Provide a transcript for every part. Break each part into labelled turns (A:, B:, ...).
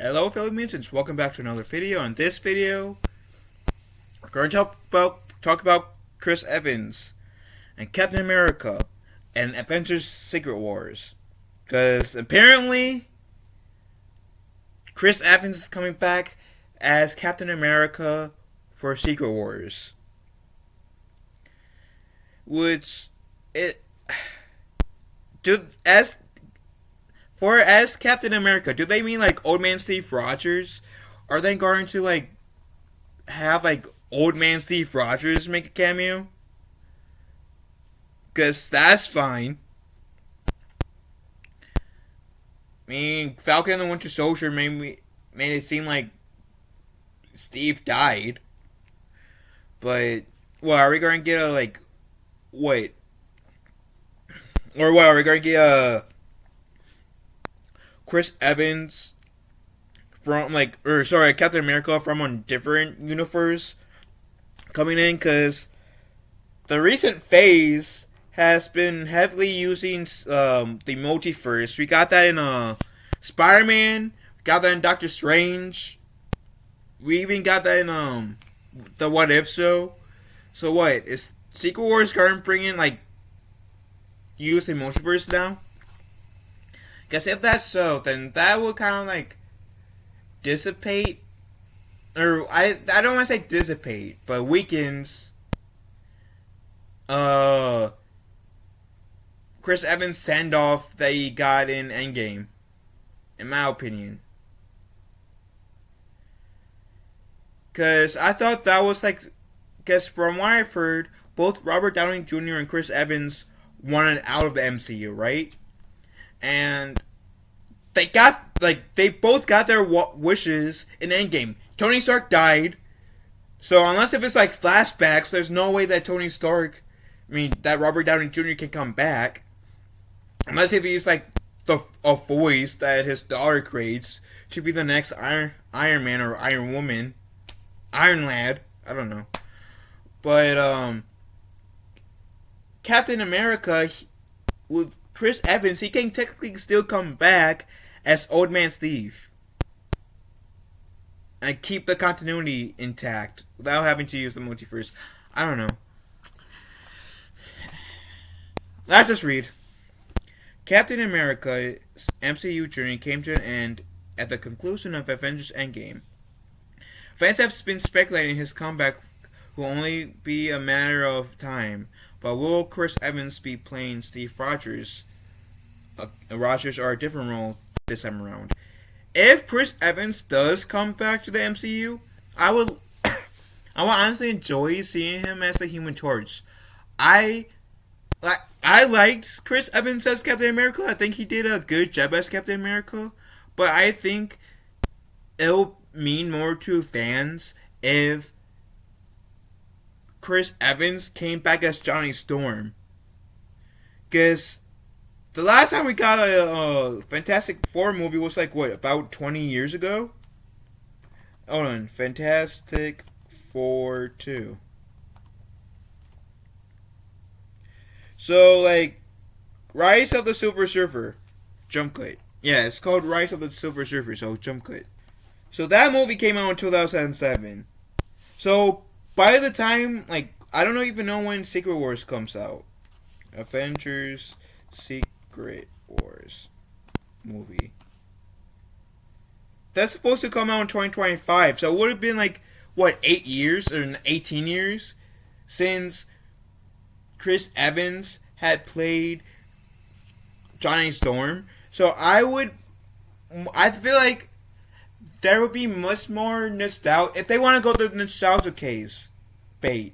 A: Hello Philippines, welcome back to another video. In this video, we're going to talk about Chris Evans and Captain America and Avengers Secret Wars. Because apparently, Chris Evans is coming back as Captain America for Secret Wars. Which, as Captain America, do they mean like Old Man Steve Rogers? Are they going to have Old Man Steve Rogers make a cameo? Cause that's fine. I mean, Falcon and the Winter Soldier made it seem like Steve died. But are we going to get a wait? Or what? Are we going to get a Chris Evans from Captain America from a different universe coming in? Because the recent phase has been heavily using the multiverse. We got that in Spider-Man. We got that in Doctor Strange. We even got that in the What If show. So what? Is Secret Wars going to bring in use the multiverse now? Because if that's so, then that would kind of dissipate, or I don't want to say dissipate, but weakens Chris Evans' send-off that he got in Endgame, in my opinion. Because I thought that was because from what I've heard, both Robert Downey Jr. and Chris Evans wanted out of the MCU, right? And they both got their wishes in Endgame. Tony Stark died, so unless if it's flashbacks, there's no way that that Robert Downey Jr. can come back. Unless if he's a voice that his daughter creates to be the next Iron Man or Iron Woman, Iron Lad. I don't know, but Captain America with Chris Evans, he can technically still come back as Old Man Steve and keep the continuity intact without having to use the multiverse. I don't know. Let's just read. Captain America's MCU journey came to an end at the conclusion of Avengers Endgame. Fans have been speculating his comeback will only be a matter of time, but will Chris Evans be playing Steve Rogers or a different role this time around? If Chris Evans does come back to the MCU, I would honestly enjoy seeing him as the Human Torch. I liked Chris Evans as Captain America. I think he did a good job as Captain America, but I think it'll mean more to fans if Chris Evans came back as Johnny Storm. Because the last time we got a Fantastic Four movie was about 20 years ago? Hold on. Fantastic Four 2. So, Rise of the Silver Surfer. Jump cut. Yeah, it's called Rise of the Silver Surfer, so jump cut. So that movie came out in 2007. So, by the time, I don't even know when Secret Wars comes out. Avengers Secret Wars movie. That's supposed to come out in 2025. So it would have been 8 years or 18 years since Chris Evans had played Johnny Storm. So I feel like there would be much more nostalgia if they want to go the nostalgia case bait.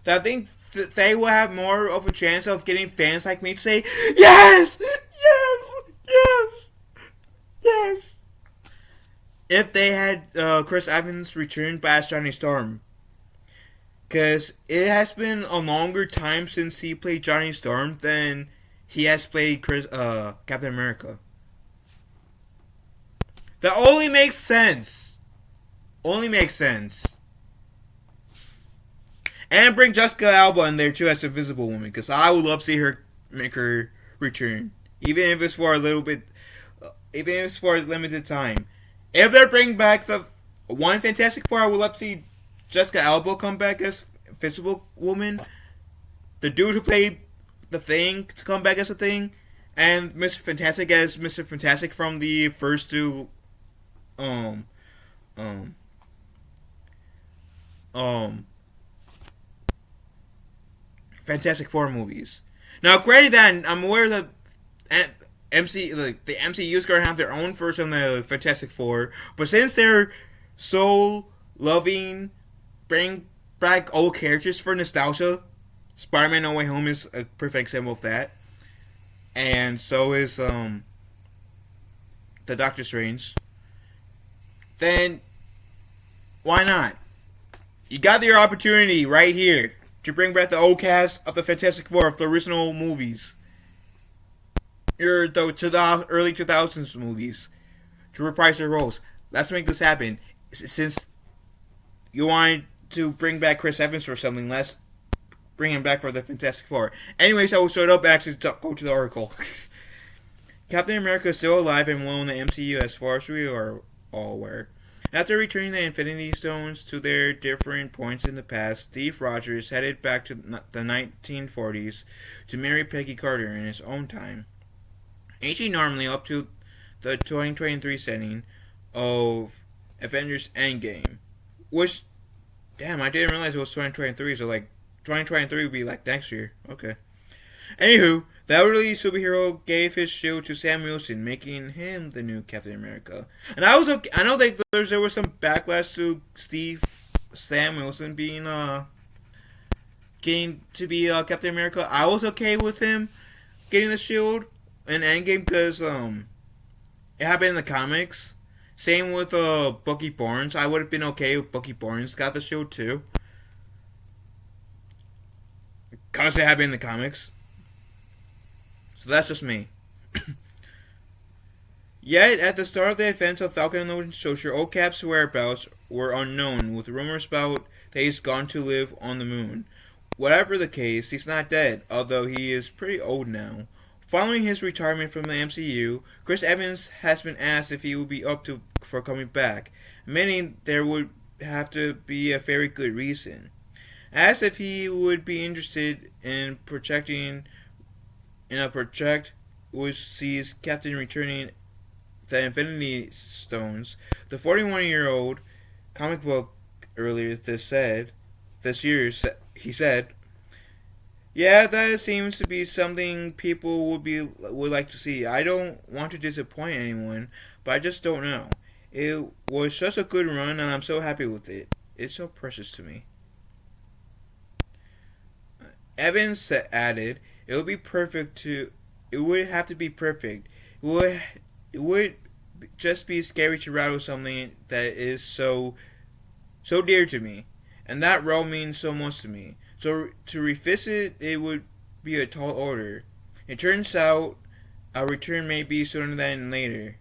A: So I think they will have more of a chance of getting fans like me to say yes, yes, yes, yes. If they had Chris Evans return as Johnny Storm, because it has been a longer time since he played Johnny Storm than he has played Captain America. That only makes sense. Only makes sense. And bring Jessica Alba in there too as Invisible Woman, because I would love to see her make her return, even if it's for a little bit, even if it's for a limited time. If they're bringing back the one Fantastic Four, I would love to see Jessica Alba come back as Invisible Woman. The dude who played the Thing to come back as a Thing, and Mr. Fantastic as Mr. Fantastic from the first two um um um Fantastic Four movies. Now, granted that I'm aware that the MCU is going to have their own version of the Fantastic Four, but since they're so loving, bring back old characters for nostalgia. Spider-Man: No Way Home is a perfect example of that, and so is the Doctor Strange. Then why not? You got your opportunity right here to bring back the old cast of the Fantastic Four of the original movies, or the early 2000s movies, to reprise their roles. Let's make this happen. Since you wanted to bring back Chris Evans for something, let's bring him back for the Fantastic Four. Anyways, I will shut up and actually go to the article. Captain America is still alive and well in the MCU as far as we are all aware. After returning the Infinity Stones to their different points in the past, Steve Rogers headed back to the 1940s to marry Peggy Carter in his own time. Aging normally up to the 2023 setting of Avengers Endgame. Which, damn, I didn't realize it was 2023, so like, 2023 would be like next year. Okay. Anywho, the elderly superhero gave his shield to Sam Wilson, making him the new Captain America. And I know that there was some backlash to Sam Wilson being getting to be Captain America. I was okay with him getting the shield in Endgame because it happened in the comics. Same with Bucky Barnes. I would have been okay if Bucky Barnes got the shield too, because it happened in the comics. So that's just me. Yet, at the start of the events of Falcon and the Winter Soldier, Old Cap's whereabouts were unknown, with rumors about that he's gone to live on the moon. Whatever the case, he's not dead, although he is pretty old now. Following his retirement from the MCU, Chris Evans has been asked if he would be up for coming back, meaning there would have to be a very good reason. Asked if he would be interested in projecting in a project which sees Captain returning the Infinity Stones, the 41-year-old comic book earlier this year he said, "Yeah, that seems to be something people would like to see. I don't want to disappoint anyone, but I just don't know. It was such a good run, and I'm so happy with it. It's so precious to me." Evans added, "It would be perfect to. It would have to be perfect. It would just be scary to rattle something that is so dear to me, and that role means so much to me. So to revisit it would be a tall order. It turns out our return may be sooner than later."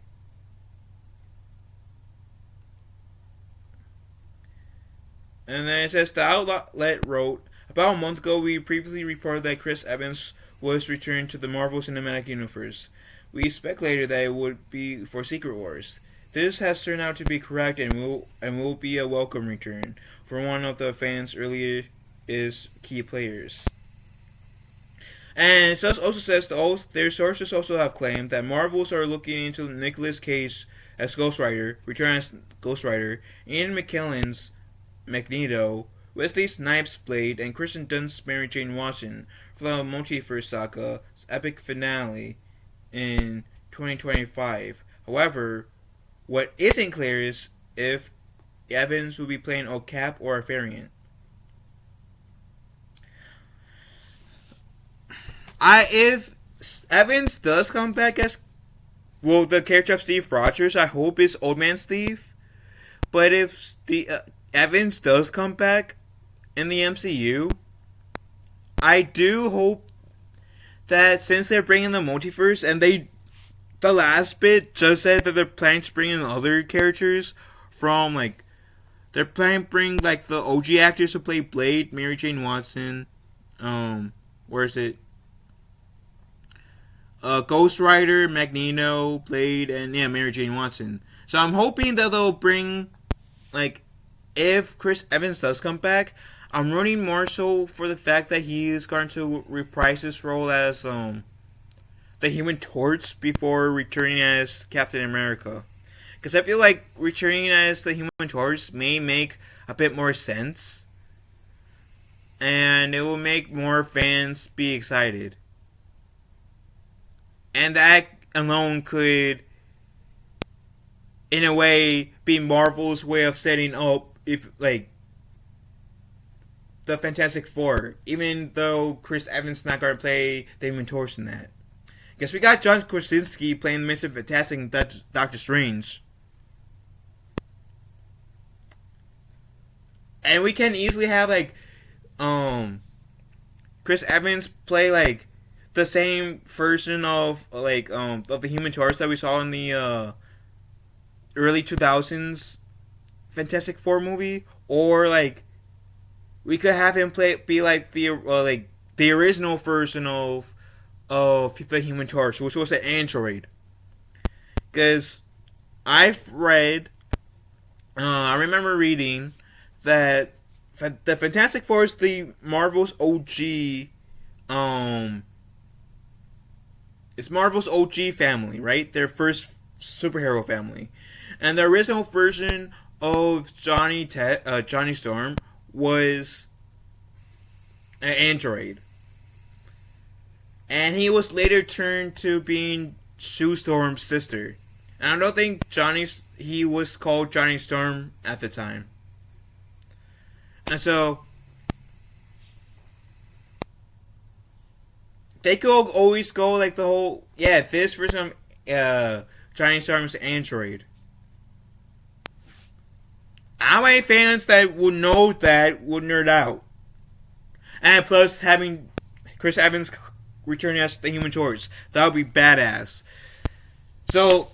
A: And then it says the outlet wrote, "About a month ago, we previously reported that Chris Evans was returned to the Marvel Cinematic Universe. We speculated that it would be for Secret Wars. This has turned out to be correct and will be a welcome return for one of the fans' earlier is key players." And it also says their sources also have claimed that Marvels are looking into Nicolas Cage as Ghost Rider, return as Ghost Rider, Ian McKellen's Magneto, Wesley Snipes' Blade, and Kristen Dunst's Mary Jane Watson for the Multiverse Saga's epic finale in 2025. However, what isn't clear is if Evans will be playing a Cap or a variant. If Evans does come back as the character of Steve Rogers, I hope it's Old Man Steve. But if the Evans does come back in the MCU, I do hope that since they're bringing the multiverse, and the last bit just said that they're planning to bring in other characters from, like, they're planning to bring, like, the OG actors who play Blade, Mary Jane Watson, where is it? Ghost Rider, Magneto, Blade, and Mary Jane Watson. So I'm hoping that they'll bring, like, if Chris Evans does come back, I'm rooting more so for the fact that he is going to reprise his role as the Human Torch before returning as Captain America. Because I feel like returning as the Human Torch may make a bit more sense, and it will make more fans be excited. And that alone could, in a way, be Marvel's way of setting up, if like, the Fantastic Four, even though Chris Evans is not going to play the Human Torch in that. Guess we got John Krasinski playing Mr. Fantastic and Doctor Strange. And we can easily have, like, Chris Evans play, like, the same version of, like, of the Human Torch that we saw in the early 2000s Fantastic Four movie, or, like, we could have him be like the original version of the Human Torch, which was an android. Because I've read, I remember reading that the Fantastic Four is the Marvel's OG, it's Marvel's OG family, right? Their first superhero family, and the original version of Johnny Storm was an android, and he was later turned to being Sue Storm's sister. And I don't think he was called Johnny Storm at the time. And so they could always go like the whole, yeah, this version of Johnny Storm's android. How many fans that would know that would nerd out? And plus, having Chris Evans returning as the Human Torch, that would be badass. So,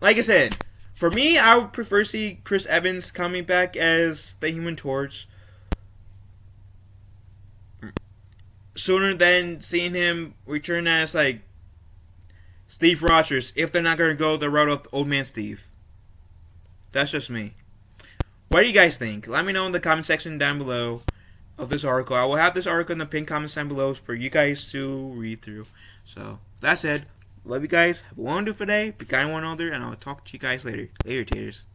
A: like I said, for me, I would prefer to see Chris Evans coming back as the Human Torch sooner than seeing him return as, like, Steve Rogers, if they're not going to go the route of Old Man Steve. That's just me. What do you guys think? Let me know in the comment section down below of this article. I will have this article in the pinned comments down below for you guys to read through. So, that's it. Love you guys. Have a wonderful day. Be kind to one another, and I'll talk to you guys later. Later, taters.